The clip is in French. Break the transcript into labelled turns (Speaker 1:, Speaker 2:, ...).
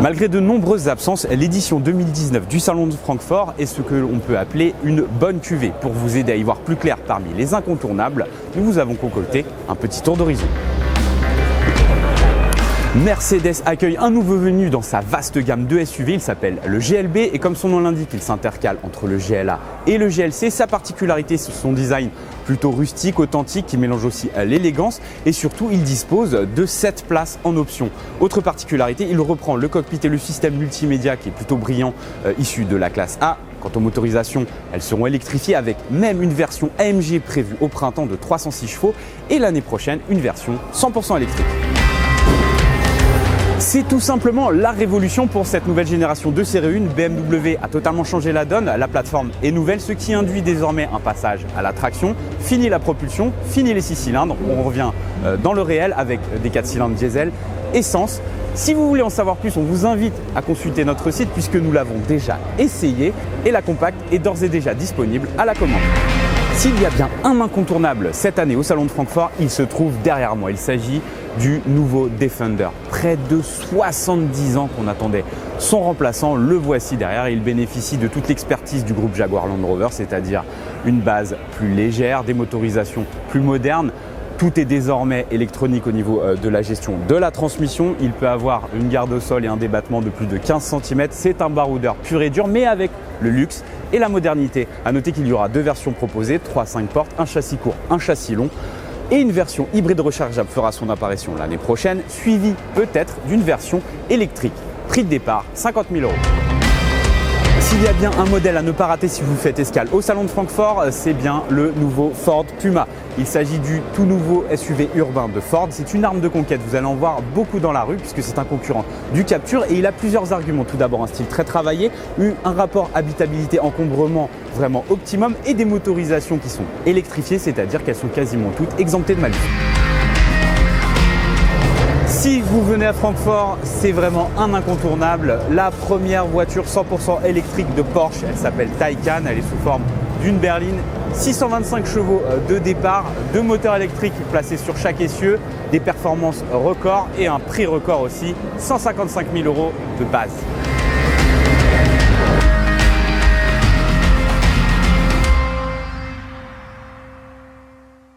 Speaker 1: Malgré de nombreuses absences, l'édition 2019 du Salon de Francfort est ce que l'on peut appeler une bonne cuvée. Pour vous aider à y voir plus clair parmi les incontournables, nous vous avons concocté un petit tour d'horizon. Mercedes accueille un nouveau venu dans sa vaste gamme de SUV, il s'appelle le GLB et comme son nom l'indique, il s'intercale entre le GLA et le GLC. Sa particularité, c'est son design plutôt rustique, authentique, qui mélange aussi l'élégance et surtout il dispose de 7 places en option. Autre particularité, il reprend le cockpit et le système multimédia qui est plutôt brillant, issu de la classe A. Quant aux motorisations, elles seront électrifiées avec même une version AMG prévue au printemps de 306 chevaux et l'année prochaine une version 100% électrique. C'est tout simplement la révolution pour cette nouvelle génération de série 1. BMW a totalement changé la donne, la plateforme est nouvelle, ce qui induit désormais un passage à la traction. Fini la propulsion, fini les 6 cylindres, on revient dans le réel avec des 4 cylindres diesel, essence. Si vous voulez en savoir plus, on vous invite à consulter notre site puisque nous l'avons déjà essayé et la compacte est d'ores et déjà disponible à la commande. S'il y a bien un incontournable cette année au Salon de Francfort, il se trouve derrière moi. Il s'agit du nouveau Defender. Près de 70 ans qu'on attendait son remplaçant, le voici derrière. Il bénéficie de toute l'expertise du groupe Jaguar Land Rover, c'est-à-dire une base plus légère, des motorisations plus modernes. Tout est désormais électronique au niveau de la gestion de la transmission. Il peut avoir une garde au sol et un débattement de plus de 15 cm. C'est un baroudeur pur et dur, mais avec le luxe et la modernité. À noter qu'il y aura 2 versions proposées, 3-5 portes, un châssis court, un châssis long. Et une version hybride rechargeable fera son apparition l'année prochaine, suivie peut-être d'une version électrique. Prix de départ, 50 000 €. S'il y a bien un modèle à ne pas rater si vous faites escale au Salon de Francfort, c'est bien le nouveau Ford Puma. Il s'agit du tout nouveau SUV urbain de Ford. C'est une arme de conquête, vous allez en voir beaucoup dans la rue puisque c'est un concurrent du Captur et il a plusieurs arguments. Tout d'abord un style très travaillé, un rapport habitabilité-encombrement vraiment optimum et des motorisations qui sont électrifiées, c'est-à-dire qu'elles sont quasiment toutes exemptées de malus. Si vous venez à Francfort, c'est vraiment un incontournable. La première voiture 100% électrique de Porsche, elle s'appelle Taycan, elle est sous forme d'une berline. 625 chevaux de départ, 2 moteurs électriques placés sur chaque essieu, des performances records et un prix record aussi, 155 000 € de base.